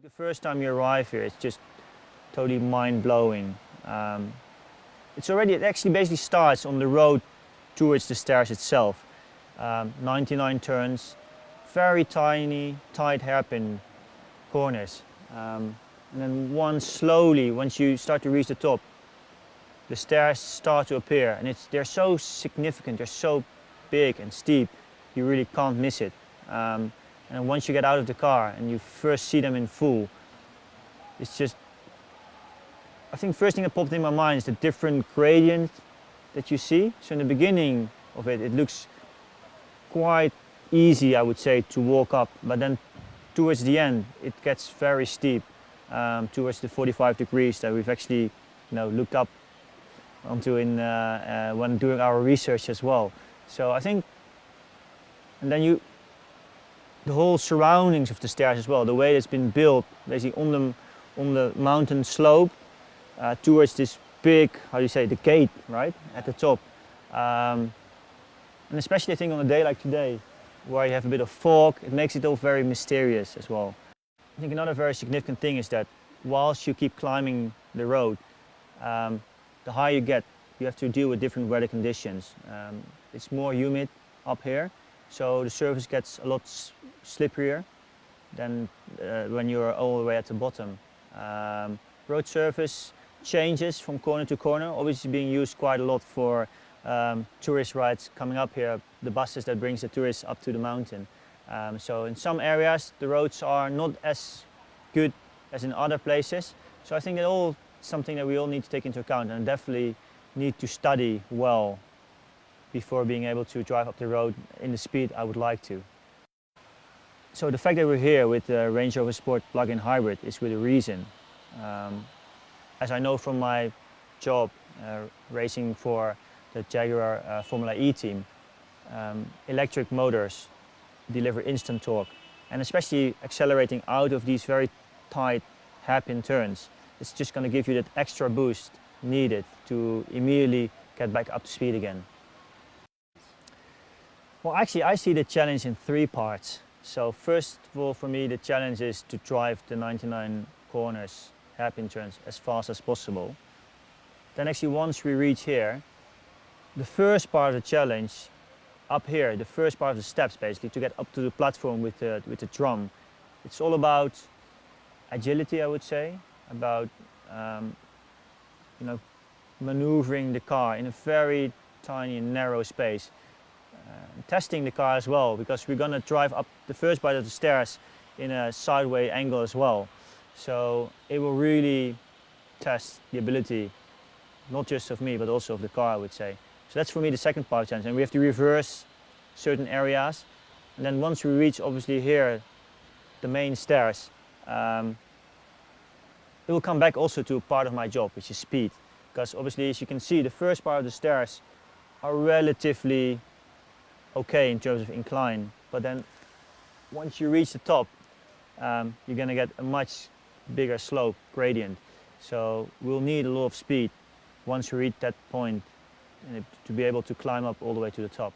The first time you arrive here, it's just totally mind-blowing. It actually basically starts on the road towards the stairs itself. 99 turns, very tiny, tight hairpin corners. And then once you start to reach the top, the stairs start to appear, and they're so significant, they're so big and steep, you really can't miss it. And once you get out of the car and you first see them in full, it's just, I think first thing that popped in my mind is the different gradient that you see. So in the beginning of it, it looks quite easy, I would say, to walk up, but then towards the end, it gets very steep, towards the 45 degrees that we've actually, looked up onto when doing our research as well. So I think, and then the whole surroundings of the stairs as well, the way it's been built, basically on the mountain slope towards this big, the gate, right, at the top. And especially I think on a day like today, where you have a bit of fog, it makes it all very mysterious as well. I think another very significant thing is that whilst you keep climbing the road, the higher you get, you have to deal with different weather conditions. It's more humid up here, so the surface gets a lot slipperier than when you're all the way at the bottom. Road surface changes from corner to corner, obviously being used quite a lot for tourist rides coming up here, the buses that brings the tourists up to the mountain. So in some areas the roads are not as good as in other places. So I think that all something that we all need to take into account, and definitely need to study well before being able to drive up the road in the speed I would like to. So the fact that we're here with the Range Rover Sport plug-in hybrid is with a reason. As I know from my job racing for the Jaguar Formula E team, electric motors deliver instant torque, and especially accelerating out of these very tight hairpin turns, it's just going to give you that extra boost needed to immediately get back up to speed again. Well, actually I see the challenge in three parts. So first of all, for me the challenge is to drive the 99 corners, hairpin turns, as fast as possible. Then actually once we reach here, the first part of the challenge up here, the first part of the steps basically, to get up to the platform with the drum, it's all about agility, I would say, about maneuvering the car in a very tiny and narrow space. Testing the car as well, because we're going to drive up the first part of the stairs in a sideways angle as well. So it will really test the ability, not just of me, but also of the car, I would say. So that's for me the second part of the challenge, and we have to reverse certain areas. And then once we reach, obviously here, the main stairs, it will come back also to a part of my job, which is speed. Because obviously, as you can see, the first part of the stairs are relatively okay in terms of incline, but then once you reach the top, you're going to get a much bigger slope gradient. So we'll need a lot of speed once we reach that point to be able to climb up all the way to the top.